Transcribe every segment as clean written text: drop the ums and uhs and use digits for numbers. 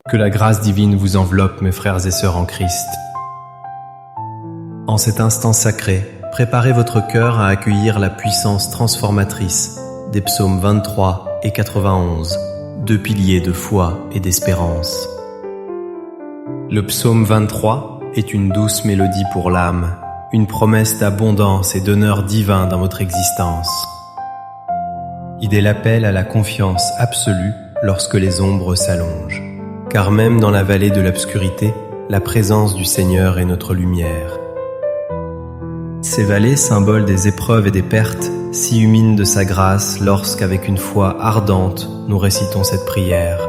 Que la grâce divine vous enveloppe, mes frères et sœurs en Christ. En cet instant sacré, préparez votre cœur à accueillir la puissance transformatrice des psaumes 23 et 91, deux piliers de foi et d'espérance. Le psaume 23 est une douce mélodie pour l'âme, une promesse d'abondance et d'honneur divin dans votre existence. Il est l'appel à la confiance absolue lorsque les ombres s'allongent. Car même dans la vallée de l'obscurité, la présence du Seigneur est notre lumière. Ces vallées, symboles des épreuves et des pertes, s'illuminent de sa grâce lorsqu'avec une foi ardente, nous récitons cette prière.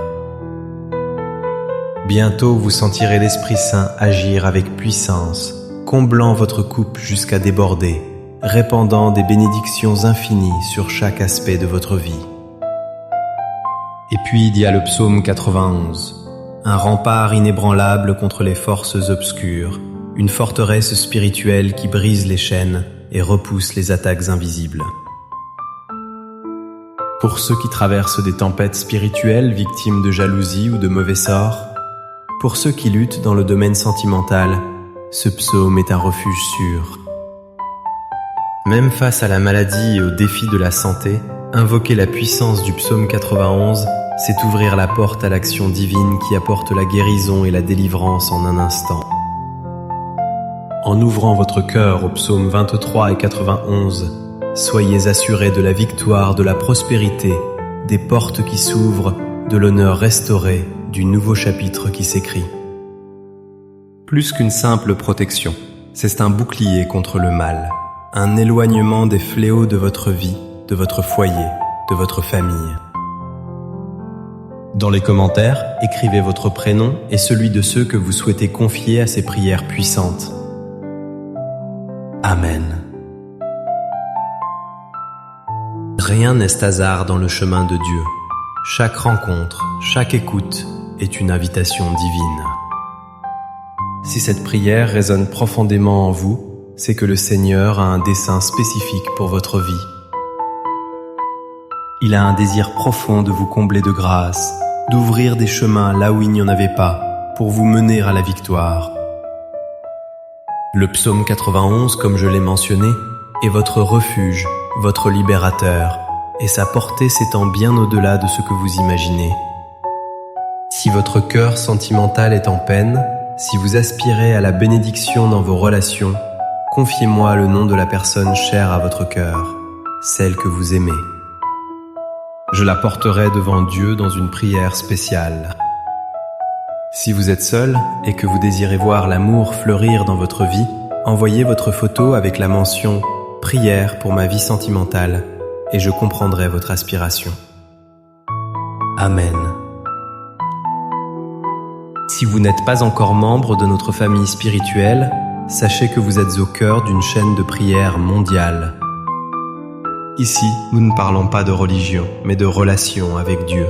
Bientôt vous sentirez l'Esprit Saint agir avec puissance, comblant votre coupe jusqu'à déborder, répandant des bénédictions infinies sur chaque aspect de votre vie. Et puis il y a le psaume 91. Un rempart inébranlable contre les forces obscures, une forteresse spirituelle qui brise les chaînes et repousse les attaques invisibles. Pour ceux qui traversent des tempêtes spirituelles, victimes de jalousie ou de mauvais sorts, pour ceux qui luttent dans le domaine sentimental, ce psaume est un refuge sûr. Même face à la maladie et aux défis de la santé, invoquer la puissance du psaume 91, c'est ouvrir la porte à l'action divine qui apporte la guérison et la délivrance en un instant. En ouvrant votre cœur aux psaumes 23 et 91, soyez assurés de la victoire, de la prospérité, des portes qui s'ouvrent, de l'honneur restauré, du nouveau chapitre qui s'écrit. Plus qu'une simple protection, c'est un bouclier contre le mal, un éloignement des fléaux de votre vie, de votre foyer, de votre famille. Dans les commentaires, écrivez votre prénom et celui de ceux que vous souhaitez confier à ces prières puissantes. Amen. Rien n'est hasard dans le chemin de Dieu. Chaque rencontre, chaque écoute est une invitation divine. Si cette prière résonne profondément en vous, c'est que le Seigneur a un dessein spécifique pour votre vie. Il a un désir profond de vous combler de grâce, d'ouvrir des chemins là où il n'y en avait pas, pour vous mener à la victoire. Le psaume 91, comme je l'ai mentionné, est votre refuge, votre libérateur, et sa portée s'étend bien au-delà de ce que vous imaginez. Si votre cœur sentimental est en peine, si vous aspirez à la bénédiction dans vos relations, confiez-moi le nom de la personne chère à votre cœur, celle que vous aimez. Je la porterai devant Dieu dans une prière spéciale. Si vous êtes seul et que vous désirez voir l'amour fleurir dans votre vie, envoyez votre photo avec la mention « Prière pour ma vie sentimentale » et je comprendrai votre aspiration. Amen. Si vous n'êtes pas encore membre de notre famille spirituelle, sachez que vous êtes au cœur d'une chaîne de prière mondiale. Ici, nous ne parlons pas de religion, mais de relation avec Dieu.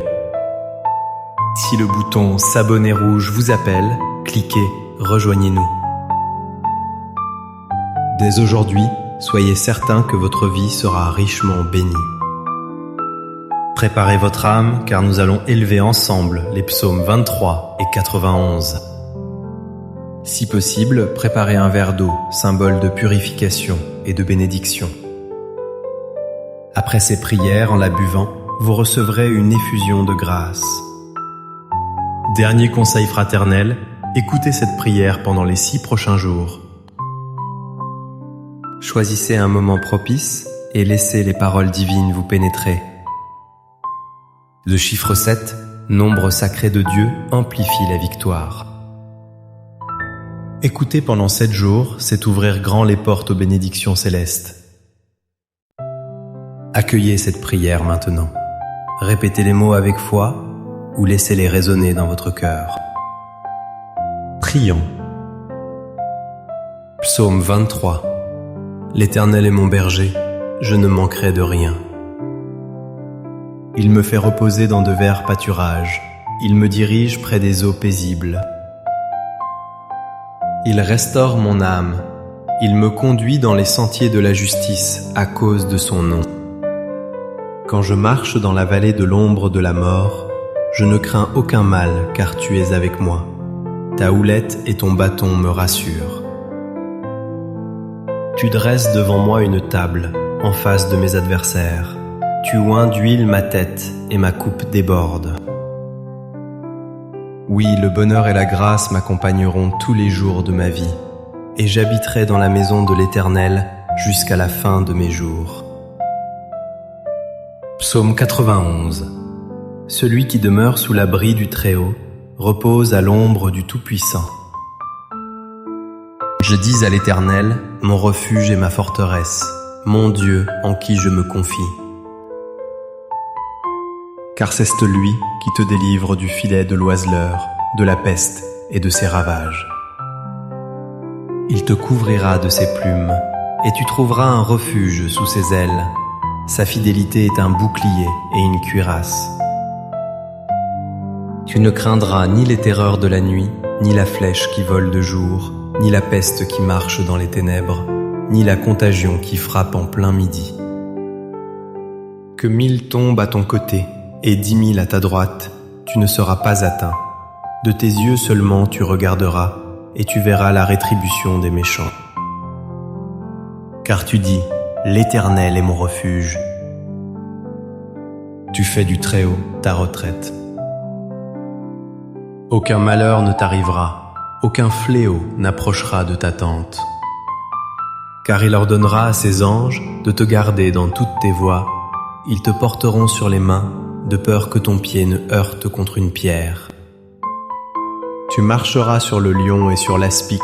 Si le bouton « S'abonner » rouge vous appelle, cliquez « Rejoignez-nous ». Dès aujourd'hui, soyez certain que votre vie sera richement bénie. Préparez votre âme, car nous allons élever ensemble les psaumes 23 et 91. Si possible, préparez un verre d'eau, symbole de purification et de bénédiction. Après ces prières, en la buvant, vous recevrez une effusion de grâce. Dernier conseil fraternel, écoutez cette prière pendant les 6 prochains jours. Choisissez un moment propice et laissez les paroles divines vous pénétrer. Le chiffre 7, nombre sacré de Dieu, amplifie la victoire. Écouter pendant 7 jours, c'est ouvrir grand les portes aux bénédictions célestes. Accueillez cette prière maintenant. Répétez les mots avec foi ou laissez-les résonner dans votre cœur. Prions. Psaume 23. L'Éternel est mon berger, je ne manquerai de rien. Il me fait reposer dans de verts pâturages, il me dirige près des eaux paisibles. Il restaure mon âme, il me conduit dans les sentiers de la justice à cause de son nom. Quand je marche dans la vallée de l'ombre de la mort, je ne crains aucun mal car tu es avec moi. Ta houlette et ton bâton me rassurent. Tu dresses devant moi une table, en face de mes adversaires. Tu oins d'huile ma tête et ma coupe déborde. Oui, le bonheur et la grâce m'accompagneront tous les jours de ma vie, et j'habiterai dans la maison de l'Éternel jusqu'à la fin de mes jours. Psaume 91. Celui qui demeure sous l'abri du Très-Haut repose à l'ombre du Tout-Puissant. Je dis à l'Éternel, mon refuge et ma forteresse, mon Dieu en qui je me confie. Car c'est lui qui te délivre du filet de l'oiseleur, de la peste et de ses ravages. Il te couvrira de ses plumes, et tu trouveras un refuge sous ses ailes. Sa fidélité est un bouclier et une cuirasse. Tu ne craindras ni les terreurs de la nuit, ni la flèche qui vole de jour, ni la peste qui marche dans les ténèbres, ni la contagion qui frappe en plein midi. Que 1000 tombent à ton côté et 10 000 à ta droite, tu ne seras pas atteint. De tes yeux seulement tu regarderas et tu verras la rétribution des méchants. Car tu dis, l'Éternel est mon refuge. Tu fais du Très-Haut ta retraite. Aucun malheur ne t'arrivera, aucun fléau n'approchera de ta tente. Car il ordonnera à ses anges de te garder dans toutes tes voies. Ils te porteront sur les mains, de peur que ton pied ne heurte contre une pierre. Tu marcheras sur le lion et sur l'aspic,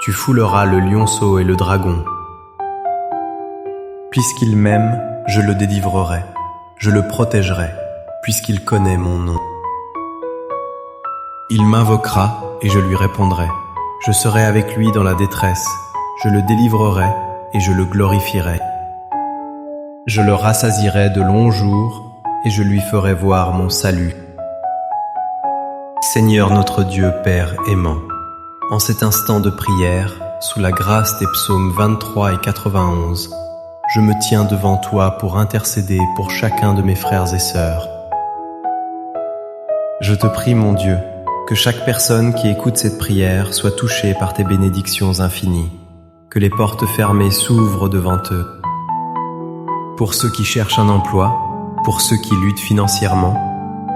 tu fouleras le lionceau et le dragon. Puisqu'il m'aime, je le délivrerai, je le protégerai, puisqu'il connaît mon nom. Il m'invoquera et je lui répondrai. Je serai avec lui dans la détresse, je le délivrerai et je le glorifierai. Je le rassasierai de longs jours et je lui ferai voir mon salut. Seigneur notre Dieu, Père aimant, en cet instant de prière, sous la grâce des psaumes 23 et 91, je me tiens devant toi pour intercéder pour chacun de mes frères et sœurs. Je te prie, mon Dieu, que chaque personne qui écoute cette prière soit touchée par tes bénédictions infinies, que les portes fermées s'ouvrent devant eux. Pour ceux qui cherchent un emploi, pour ceux qui luttent financièrement,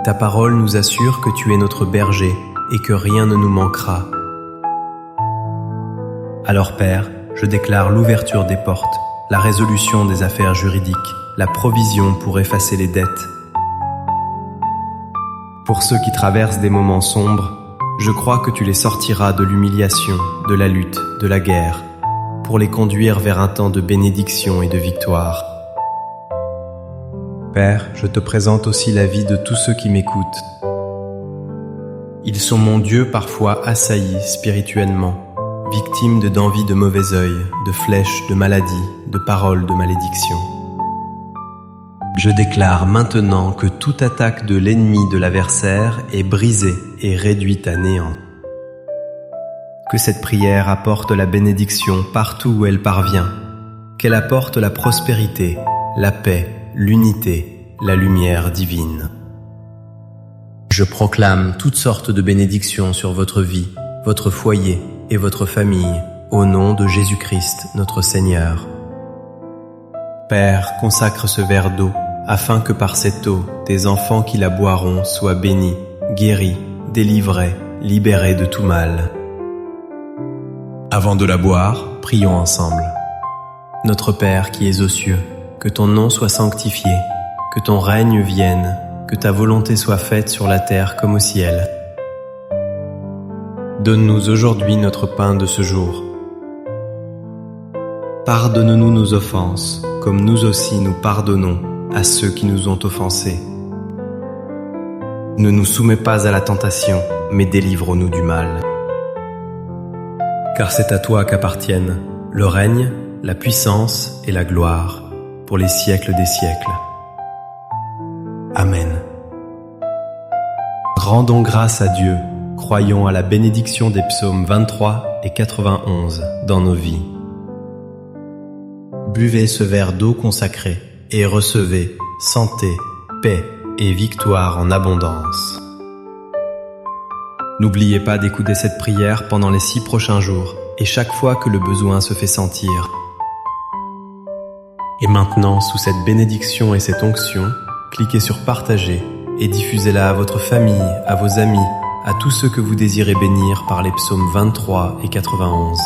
ta parole nous assure que tu es notre berger et que rien ne nous manquera. Alors Père, je déclare l'ouverture des portes, la résolution des affaires juridiques, la provision pour effacer les dettes. Pour ceux qui traversent des moments sombres, je crois que tu les sortiras de l'humiliation, de la lutte, de la guerre, pour les conduire vers un temps de bénédiction et de victoire. Père, je te présente aussi la vie de tous ceux qui m'écoutent. Ils sont, mon Dieu, parfois assaillis spirituellement, victimes d'envie de mauvais œil, de flèches, de maladies, de paroles de malédiction. Je déclare maintenant que toute attaque de l'ennemi de l'adversaire est brisée et réduite à néant. Que cette prière apporte la bénédiction partout où elle parvient, qu'elle apporte la prospérité, la paix, l'unité, la lumière divine. Je proclame toutes sortes de bénédictions sur votre vie, votre foyer et votre famille, au nom de Jésus-Christ, notre Seigneur. Père, consacre ce verre d'eau, afin que par cette eau, tes enfants qui la boiront soient bénis, guéris, délivrés, libérés de tout mal. Avant de la boire, prions ensemble. Notre Père qui es aux cieux, que ton nom soit sanctifié, que ton règne vienne, que ta volonté soit faite sur la terre comme au ciel. Donne-nous aujourd'hui notre pain de ce jour. Pardonne-nous nos offenses, comme nous aussi nous pardonnons à ceux qui nous ont offensés. Ne nous soumets pas à la tentation, mais délivre-nous du mal. Car c'est à toi qu'appartiennent le règne, la puissance et la gloire, pour les siècles des siècles. Amen. Rendons grâce à Dieu, croyons à la bénédiction des psaumes 23 et 91 dans nos vies. Buvez ce verre d'eau consacrée et recevez santé, paix et victoire en abondance. N'oubliez pas d'écouter cette prière pendant les 6 prochains jours et chaque fois que le besoin se fait sentir. Et maintenant, sous cette bénédiction et cette onction, cliquez sur Partager et diffusez-la à votre famille, à vos amis, à tous ceux que vous désirez bénir par les psaumes 23 et 91.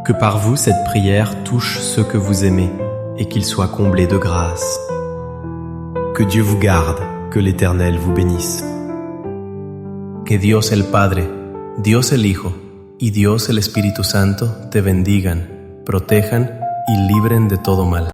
Que par vous, cette prière touche ceux que vous aimez et qu'ils soient comblés de grâce. Que Dieu vous garde, que l'Éternel vous bénisse. Que Dios el Padre, Dios el Hijo y Dios el Espíritu Santo te bendigan, protejan y libren de todo mal.